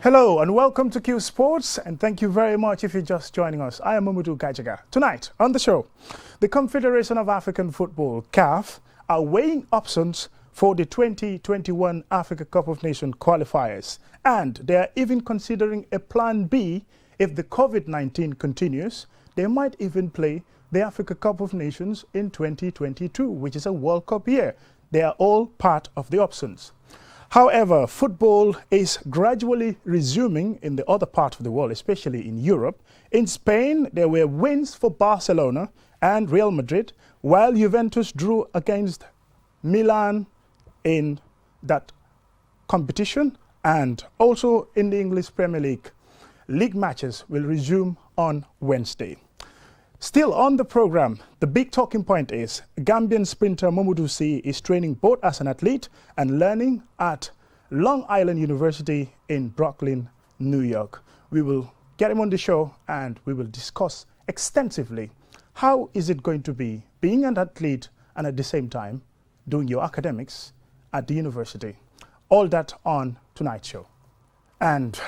Hello and welcome to Qsports, and thank you very much if you're just joining us. I am Mamadou Gajaga. Tonight on the show, the Confederation of African Football, CAF, are weighing options for the 2021 Africa Cup of Nations qualifiers, and they are even considering a plan B if the COVID-19 continues. They might even play the Africa Cup of Nations in 2022, which is a World Cup year. They are all part of the options. However, football is gradually resuming in the other part of the world, especially in Europe. In Spain, there were wins for Barcelona and Real Madrid, while Juventus drew against Milan in that competition. And also in the English Premier League, league matches will resume on Wednesday. Still on the program, the big talking point is Gambian sprinter Mamadou Sy is training both as an athlete and learning at Long Island University in Brooklyn, New York. We will get him on the show and we will discuss extensively how is it going to be being an athlete and at the same time doing your academics at the university. All that on tonight's show. And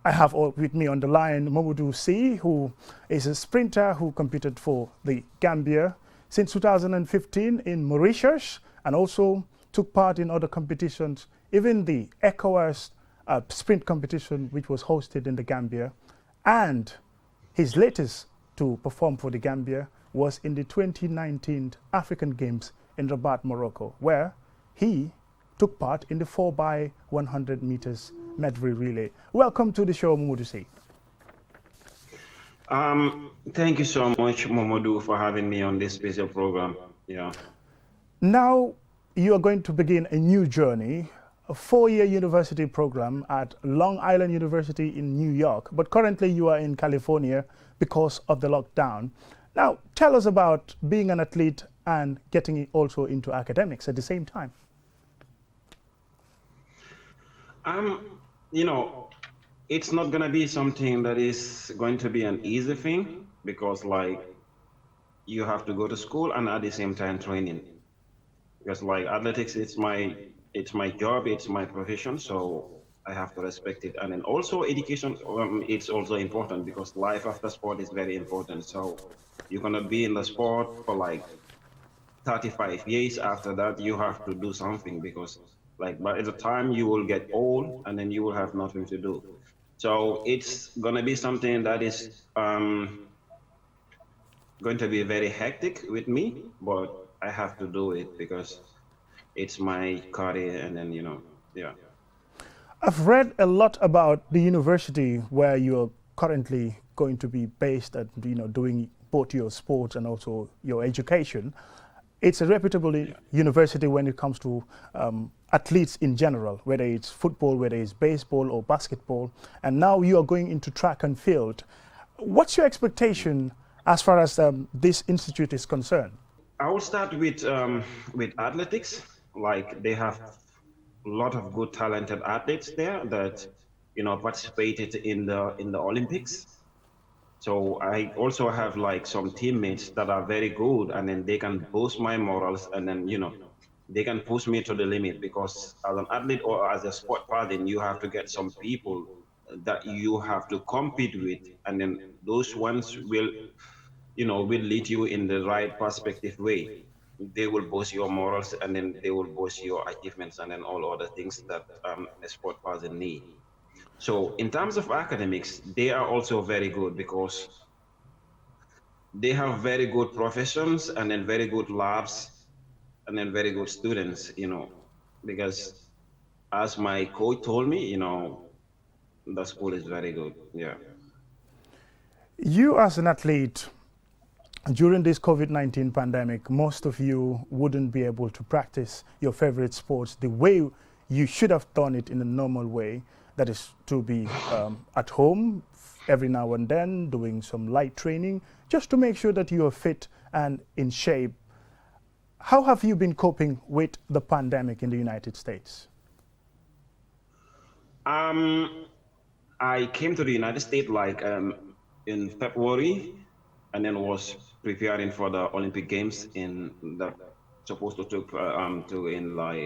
I have with me on the line Mamadou Sy, who is a sprinter who competed for the Gambia since 2015 in Mauritius and also took part in other competitions, even the ECOWAS sprint competition, which was hosted in the Gambia. And his latest to perform for the Gambia was in the 2019 African Games in Rabat, Morocco, where he took part in the 4x100 meters medley relay. Welcome to the show, Mamadou Sy. Thank you so much, Mamadou, for having me on this special program. Yeah. Now you are going to begin a new journey, a 4-year university program at Long Island University in New York, but currently you are in California because of the lockdown. Now, tell us about being an athlete and getting also into academics at the same time. You know, it's not gonna be something that is going to be an easy thing because like you have to go to school and at the same time training. Because like athletics, it's my job, it's my profession, so I have to respect it. And then also education, it's also important because life after sport is very important. So you're gonna be in the sport for like 35 years. After that, you have to do something because like by the time you will get old and then you will have nothing to do. So it's gonna be something that is going to be very hectic with me, but I have to do it because it's my career and then, yeah. I've read a lot about the university where you're currently going to be based at, doing both your sports and also your education. It's a reputable university when it comes to athletes in general, whether it's football, whether it's baseball or basketball, and now you are going into track and field. What's your expectation as far as this institute is concerned? I will start with athletics. Like they have a lot of good talented athletes there that participated in the Olympics. So I also have like some teammates that are very good and then they can boost my morals and then, they can push me to the limit because as an athlete or as a sport person, you have to get some people that you have to compete with. And then those ones will lead you in the right perspective way. They will boost your morals and then they will boost your achievements and then all other things that a sport person need. So in terms of academics, they are also very good because they have very good professions and then very good labs and then very good students, because as my coach told me, the school is very good. Yeah. You as an athlete, during this COVID-19 pandemic, most of you wouldn't be able to practice your favorite sports the way you should have done it in a normal way. That is to be at home every now and then, doing some light training, just to make sure that you are fit and in shape. How have you been coping with the pandemic in the United States? I came to the United States like in February, and then was preparing for the Olympic Games in the supposed to took to in like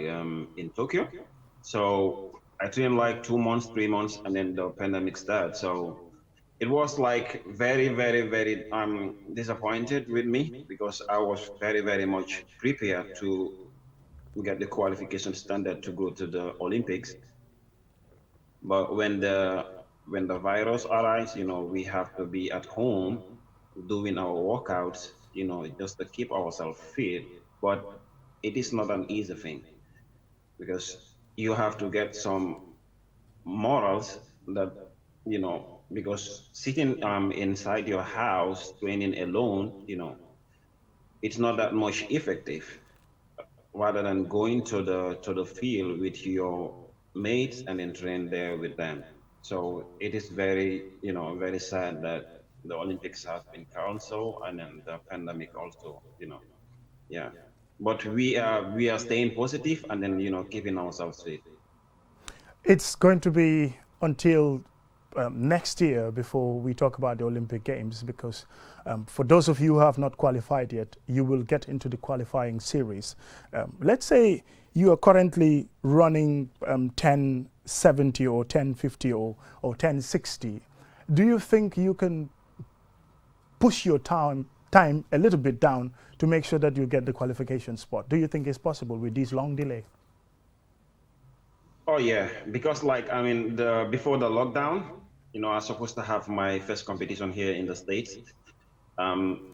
in Tokyo. So I trained like 2 months, 3 months, and then the pandemic started. So it was like very, very, very disappointed with me because I was very, very much prepared to get the qualification standard to go to the Olympics. But when the virus arrives, we have to be at home doing our workouts, just to keep ourselves fit. But it is not an easy thing because you have to get some morals that, because sitting inside your house training alone, it's not that much effective rather than going to the field with your mates and then train there with them. So it is very, very sad that the Olympics has been canceled and then the pandemic also, yeah. But we are staying positive and then keeping ourselves fit. It's going to be until next year before we talk about the Olympic Games, because for those of you who have not qualified yet, you will get into the qualifying series. Let's say you are currently running 1070 or 1050 or 1060. Do you think you can push your time a little bit down to make sure that you get the qualification spot? Do you think it's possible with this long delay? Oh yeah, because like I mean, before the lockdown, I was supposed to have my first competition here in the States,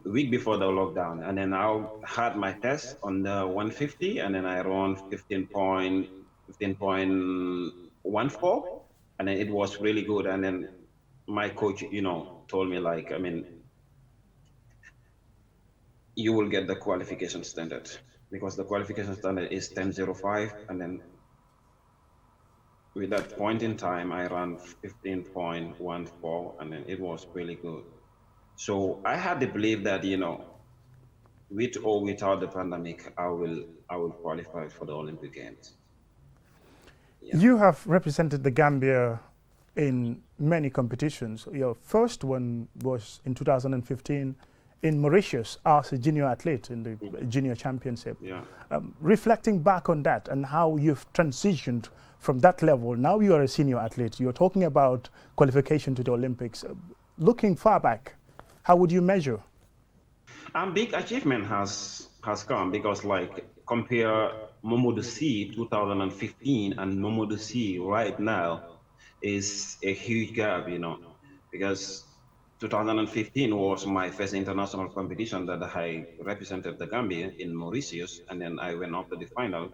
week before the lockdown, and then I had my test on the 150, and then I ran 15.14, and then it was really good. And then my coach, told me like, I mean, you will get the qualification standard because the qualification standard is 10:05, and then with that point in time, I ran 15.14, and then it was really good. So I had the belief that, with or without the pandemic, I will qualify for the Olympic Games. Yeah. You have represented the Gambia in many competitions. Your first one was in 2015 in Mauritius as a junior athlete in the junior championship. Yeah. Reflecting back on that and how you've transitioned from that level, now you are a senior athlete. You're talking about qualification to the Olympics. Looking far back, how would you measure? Big achievement has come because like compare Momodu C 2015 and Momodu C right now is a huge gap, because 2015 was my first international competition that I represented the Gambia in Mauritius, and then I went up to the final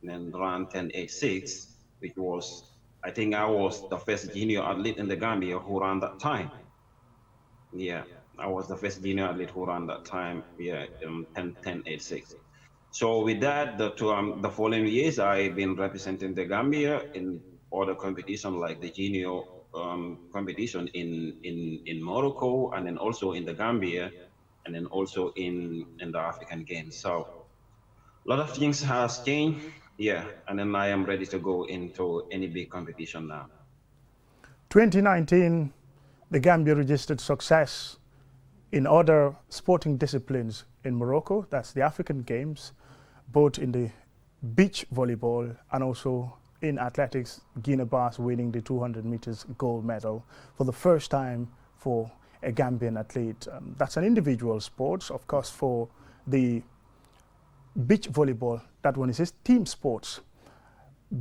and then ran 10:86, which was, I think I was the first junior athlete in the Gambia who ran that time. Yeah, I was the first junior athlete who ran that time. Yeah, 10:86. So with that, the following years, I've been representing the Gambia in other competitions like the junior competition in Morocco, and then also in the Gambia, and then also in the African Games. So a lot of things has changed. Yeah, and then I am ready to go into any big competition now. 2019, the Gambia registered success in other sporting disciplines in Morocco. That's the African Games, both in the beach volleyball and also in athletics, Guinea-Bissau winning the 200 meters gold medal for the first time for a Gambian athlete. That's an individual sport. Of course, for the beach volleyball, that one is team sports.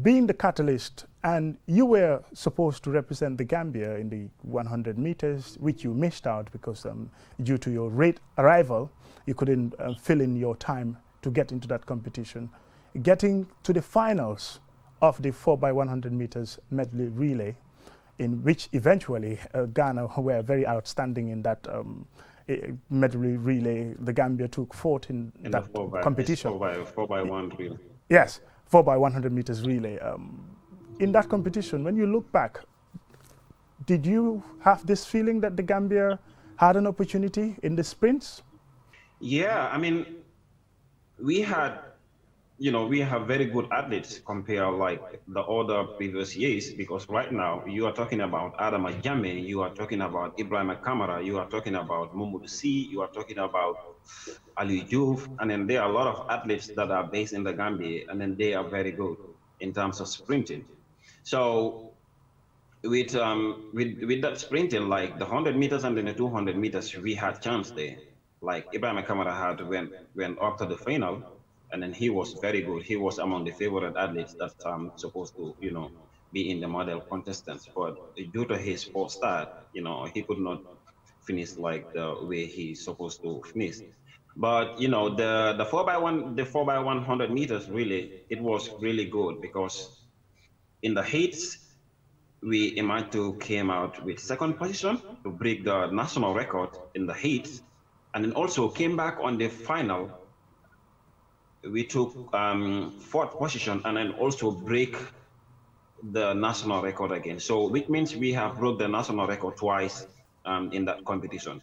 Being the catalyst, and you were supposed to represent the Gambia in the 100 meters, which you missed out because due to your late arrival, you couldn't fill in your time to get into that competition. Getting to the finals of the 4x100 meters medley relay, in which eventually Ghana were very outstanding in that medley relay. The Gambia took fourth in that competition. 4x1 relay. Yes, 4x100 meters relay. In that competition, when you look back, did you have this feeling that the Gambia had an opportunity in the sprints? Yeah, I mean, we have very good athletes compared like the other previous years, because right now you are talking about Adama Jame, you are talking about Ibrahim Kamara, you are talking about Mumudu C, you are talking about Ali Diouf, and then there are a lot of athletes that are based in the Gambia, and then they are very good in terms of sprinting. So with that sprinting, like the 100 meters and then the 200 meters, we had chance there. Like Ibrahim Kamara had went up to the final, and then he was very good. He was among the favorite athletes that supposed to be in the model contestants, but due to his poor start, he could not finish like the way he's supposed to finish. But the 4x100 meters, really, it was really good because in the heats we Imatu came out with second position to break the national record in the heats, and then also came back on the final. We took fourth position and then also break the national record again. So which means we have broke the national record twice in that competition.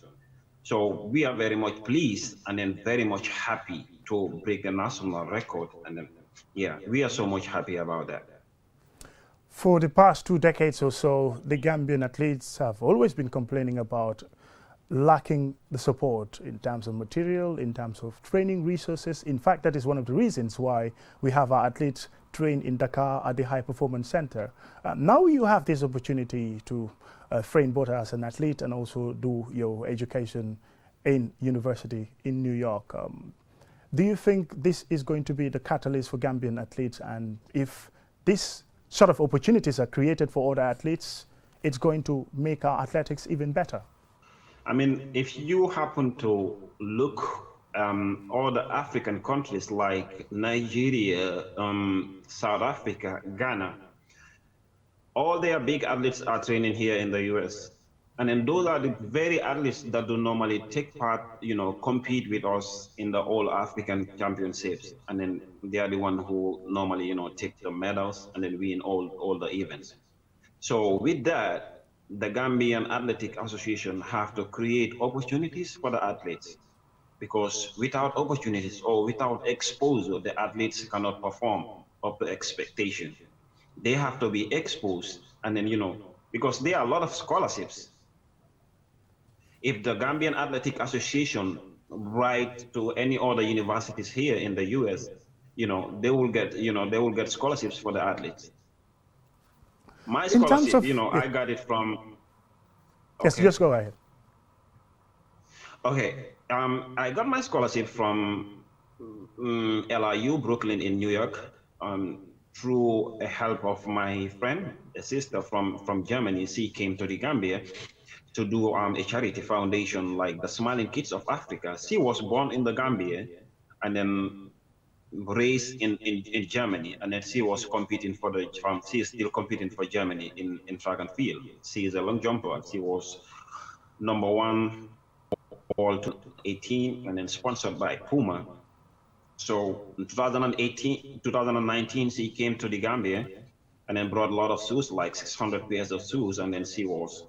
So we are very much pleased and then very much happy to break the national record. And then, yeah, we are so much happy about that. For the past 2 decades or so, the Gambian athletes have always been complaining about lacking the support in terms of material, in terms of training resources. In fact, that is one of the reasons why we have our athletes train in Dakar at the High Performance Center. Now you have this opportunity to train both as an athlete and also do your education in university in New York. Do you think this is going to be the catalyst for Gambian athletes? And if this sort of opportunities are created for other athletes, it's going to make our athletics even better? I mean, if you happen to look all the African countries like Nigeria, South Africa, Ghana, all their big athletes are training here in the US. And then those are the very athletes that do normally take part, compete with us in the all African championships. And then they are the one who normally, take the medals and then win all the events. So with that, the Gambian Athletic Association have to create opportunities for the athletes, because without opportunities or without exposure, the athletes cannot perform up to expectation. They have to be exposed, and then, because there are a lot of scholarships. If the Gambian Athletic Association write to any other universities here in the US, they will get scholarships for the athletes. My In terms scholarship, of, I got it from. yes, Okay. just go ahead. Okay. I got my scholarship from LIU Brooklyn in New York through a help of my friend, a sister from Germany. She came to the Gambia to do a charity foundation like the Smiling Kids of Africa. She was born in the Gambia and then raised in Germany, and then she was competing she is still competing for Germany in track and field. She is a long jumper. She was #1 all 2018 and then sponsored by Puma. So in 2019, she came to the Gambia and then brought a lot of shoes, like 600 pairs of shoes, and then she was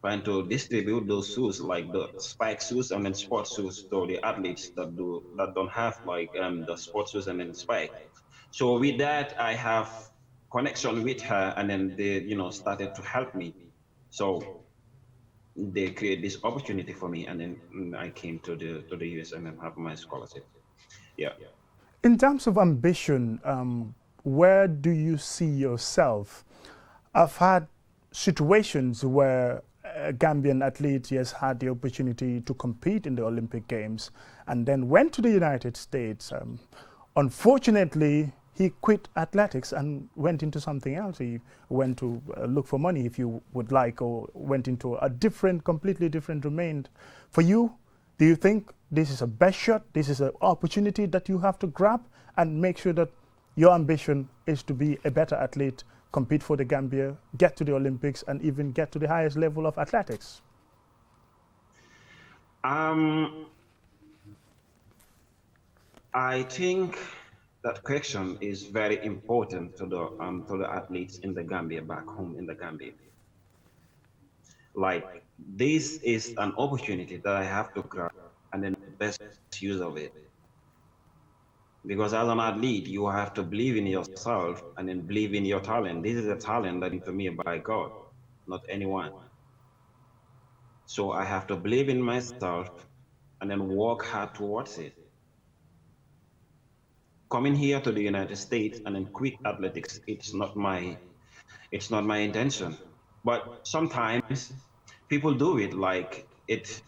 trying to distribute those shoes, like the spike shoes and then sports shoes, to the athletes that don't have like the sports shoes and then spike. So with that, I have connection with her, and then they started to help me. So they create this opportunity for me, and then I came to the US and then have my scholarship. Yeah. In terms of ambition, where do you see yourself? I've had situations where a Gambian athlete has had the opportunity to compete in the Olympic Games and then went to the United States. Unfortunately, he quit athletics and went into something else. He went to look for money, if you would like, or went into a completely different domain. For you, do you think this is a best shot? This is an opportunity that you have to grab and make sure that your ambition is to be a better athlete, compete for the Gambia, get to the Olympics, and even get to the highest level of athletics? I think that question is very important to the athletes in the Gambia, back home in the Gambia. Like, this is an opportunity that I have to grab and then best use of it. Because as an athlete, you have to believe in yourself and then believe in your talent. This is a talent that is to me by God, not anyone. So I have to believe in myself and then work hard towards it. Coming here to the United States and then quit athletics, it's not my It's not my intention. But sometimes people do it like it.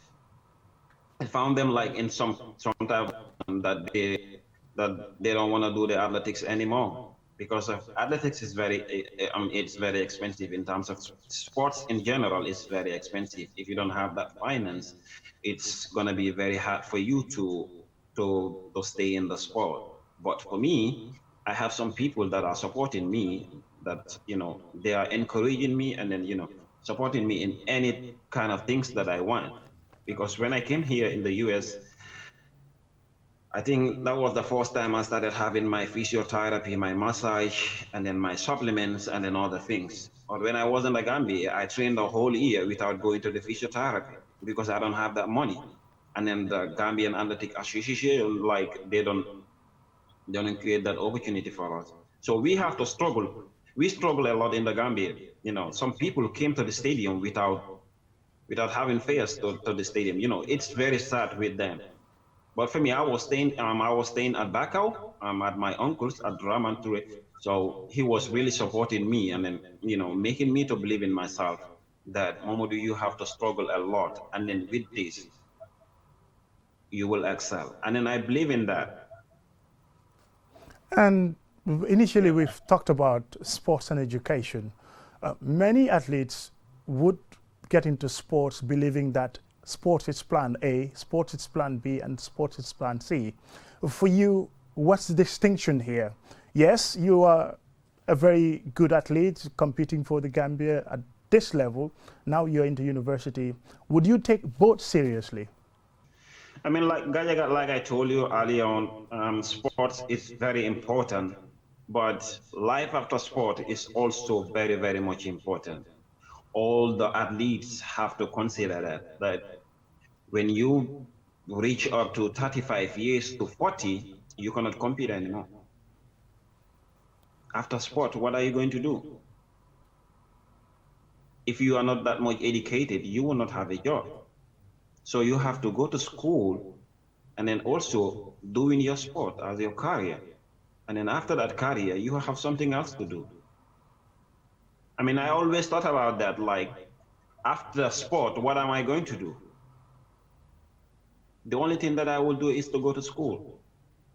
I found them like in some type of that they don't want to do the athletics anymore because of athletics is very it's very expensive in terms of sports in general. It's very expensive. If you don't have that finance, it's gonna be very hard for you to stay in the sport. But for me, I have some people that are supporting me, that they are encouraging me, and then supporting me in any kind of things that I want. Because when I came here in the US, I think that was the first time I started having my physiotherapy, my massage, and then my supplements, and then other things. But when I was in the Gambia, I trained a whole year without going to the physiotherapy because I don't have that money. And then the Gambian Athletic Association, like they don't create that opportunity for us. So we have to struggle. We struggle a lot in the Gambia. Some people came to the stadium without having fares to the stadium. It's very sad with them. But for me, I was staying at Bakau, at my uncle's at Ramanture. So he was really supporting me, and then, making me to believe in myself that, Momodu, you have to struggle a lot. And then with this, you will excel. And then I believe in that. And initially, Yeah. we've talked about sports and education. Many athletes would get into sports believing that sports is plan A, sports is plan B, and sports is plan C. For you, what's the distinction here? Yes, you are a very good athlete competing for the Gambia at this level. Now you're into university. Would you take both seriously? I mean, like Gajaga, like I told you earlier on, sports is very important, but life after sport is also very, very much important. All the athletes have to consider that when you reach up to 35 years to 40, you cannot compete anymore. After sport, what are you going to do? If you are not that much educated, you will not have a job. So you have to go to school and then also doing your sport as your career. And then after that career, you have something else to do. I mean, I always thought about that, like, after sport, what am I going to do? The only thing that I will do is to go to school.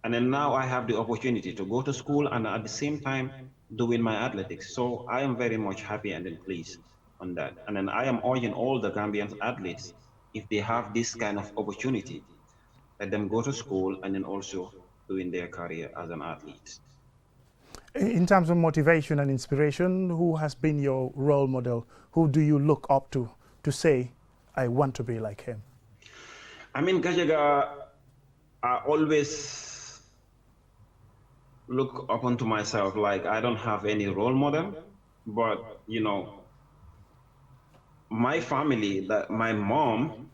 And then now I have the opportunity to go to school and at the same time doing my athletics. So I am very much happy and then pleased on that. And then I am urging all the Gambian athletes, if they have this kind of opportunity, let them go to school and then also doing their career as an athlete. In terms of motivation and inspiration, who has been your role model? Who do you look up to say, I want to be like him? I mean, Gajaga, I always look up onto myself like I don't have any role model, but my family, that my mom,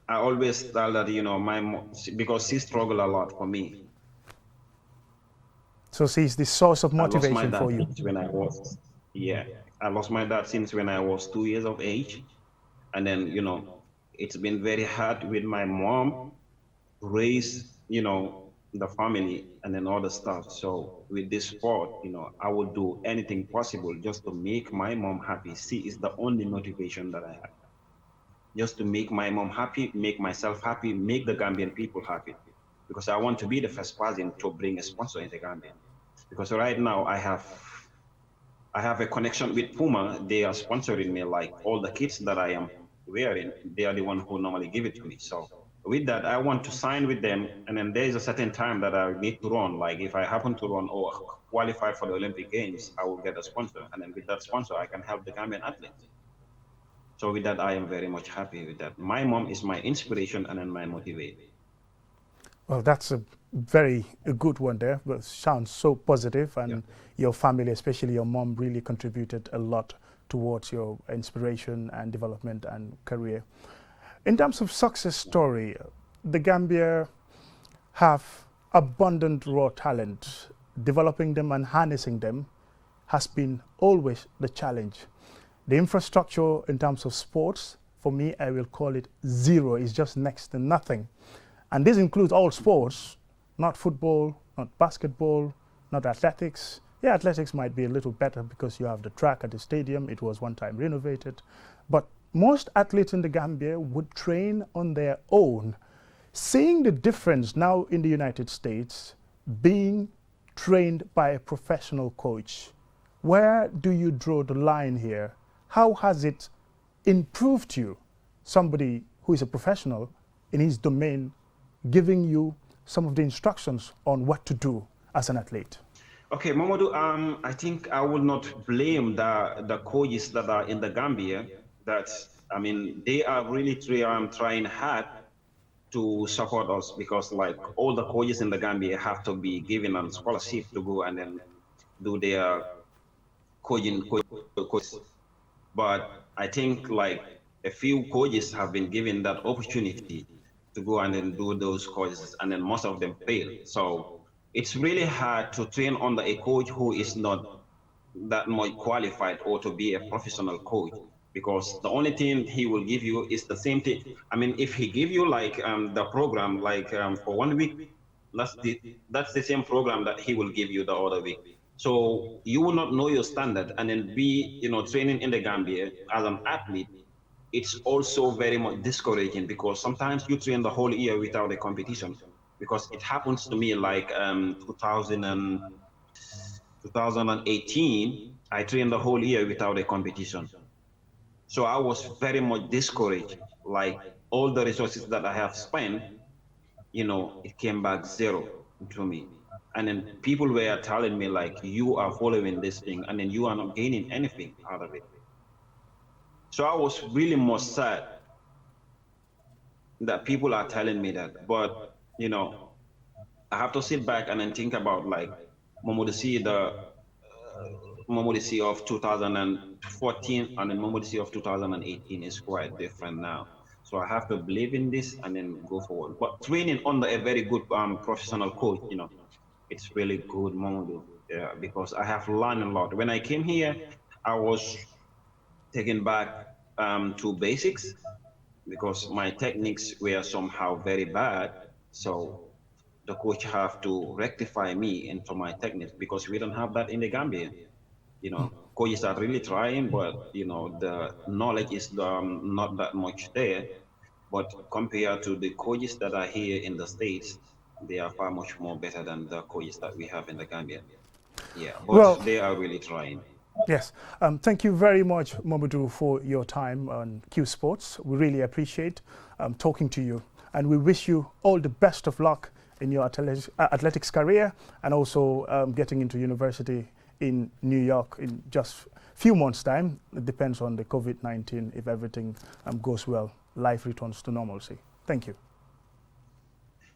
I always tell that, my mom, because she struggled a lot for me. So she's the source of I lost my motivation dad for you. since when I was, yeah, I lost my dad since when I was 2 years of age. And then, it's been very hard with my mom to raise, the family and then all the stuff. So with this sport, I will do anything possible just to make my mom happy. She is the only motivation that I have. Just to make my mom happy, make myself happy, make the Gambian people happy. Because I want to be the first person to bring a sponsor in the Gambia. Because right now I have a connection with Puma. They are sponsoring me, like all the kits that I am wearing. They are the one who normally give it to me. So with that, I want to sign with them. And then there is a certain time that I need to run. Like if I happen to run or qualify for the Olympic Games, I will get a sponsor. And then with that sponsor, I can help the Gambian athletes. So with that, I am very much happy with that. My mom is my inspiration and then my motivator. Well, that's a good one there. But sounds so positive, and Yeah. your family, especially your mom, really contributed a lot towards your inspiration and development and career. In terms of success story, the Gambia have abundant raw talent. Developing them and harnessing them has been always the challenge. The infrastructure in terms of sports, for me, I will call it zero. It's just next to nothing. And this includes all sports, not football, not basketball, not athletics, Yeah, athletics might be a little better because you have the track at the stadium. It was one time renovated. But most athletes in the Gambia would train on their own. Seeing the difference now in the United States, being trained by a professional coach, where do you draw the line here? How has it improved you, somebody who is a professional in his domain, giving you some of the instructions on what to do as an athlete? Okay, Mamadou, I think I will not blame the coaches that are in the Gambia. That, I mean, they are really trying hard to support us, because like all the coaches in the Gambia have to be given a scholarship to go and then do their coaches. But I think like a few coaches have been given that opportunity to go and then do those courses, and then most of them fail. So it's really hard to train under a coach who is not that much qualified or to be a professional coach, because the only thing he will give you is the same thing. I mean, if he give you like the program like for 1 week, that's the same program that he will give you the other week. So you will not know your standard, and then be training in the Gambia as an athlete. It's also very much discouraging, because sometimes you train the whole year without a competition. Because it happens to me like 2018, I trained the whole year without a competition. So I was very much discouraged. Like all the resources that I have spent, it came back zero to me. And then people were telling me like, you are following this thing and then you are not gaining anything out of it. So I was really more sad that people are telling me that. But, I have to sit back and then think about like Momodisi of 2014 and then Momodisi of 2018 is quite different now. So I have to believe in this and then go forward. But training under a very good professional coach, it's really good, Momodu, because I have learned a lot. When I came here, I was taken back to basics because my techniques were somehow very bad. So the coach have to rectify me into my techniques, because we don't have that in the Gambia. Coaches are really trying, but the knowledge is not that much there. But compared to the coaches that are here in the States, they are far much more better than the coaches that we have in the Gambia. Yeah, but Well, they are really trying. yes. Thank you very much, Mamadou, for your time on Qsports. We really appreciate talking to you, and we wish you all the best of luck in your athletics career, and also getting into university in New York in just a few months' time. It depends on the COVID-19. If everything goes well, life returns to normalcy. Thank you.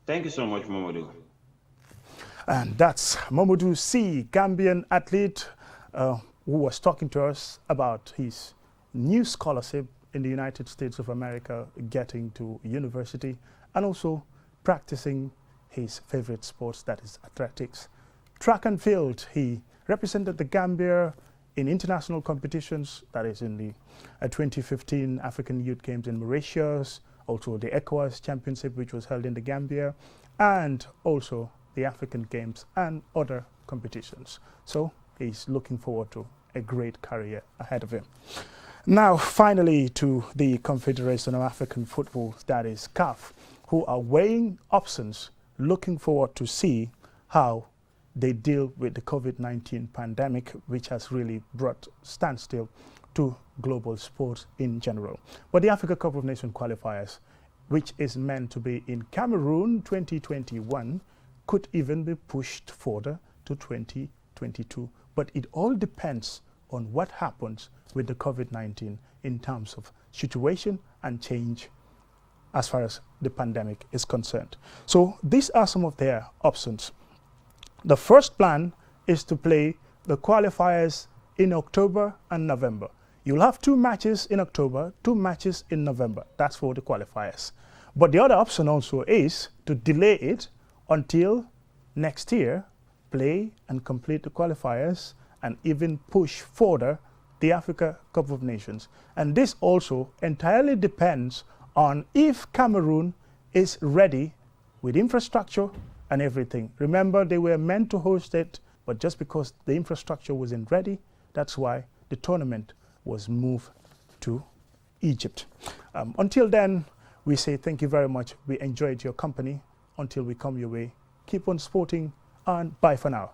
Thank you so much, Mamadou. And that's Mamadou C, Gambian athlete, who was talking to us about his new scholarship in the United States of America, getting to university, and also practicing his favorite sports, that is athletics. Track and field, he represented the Gambia in international competitions, that is in the 2015 African Youth Games in Mauritius, also the ECOWAS Championship, which was held in the Gambia, and also the African Games and other competitions. So he's looking forward to a great career ahead of him. Now, finally, to the Confederation of African Football, that is CAF, who are weighing options, looking forward to see how they deal with the COVID-19 pandemic, which has really brought standstill to global sports in general. But the Africa Cup of Nations qualifiers, which is meant to be in Cameroon 2021, could even be pushed further to 2022. But it all depends on what happens with the COVID-19 in terms of situation and change as far as the pandemic is concerned. So these are some of their options. The first plan is to play the qualifiers in October and November. You'll have 2 matches in October, 2 matches in November. That's for the qualifiers. But the other option also is to delay it until next year, play and complete the qualifiers, and even push further the Africa Cup of Nations. And this also entirely depends on if Cameroon is ready with infrastructure and everything. Remember, they were meant to host it But just because the infrastructure wasn't ready, that's why the tournament was moved to Egypt. Until then, we say thank you very much. We enjoyed your company. Until we come your way, keep on sporting, and bye for now.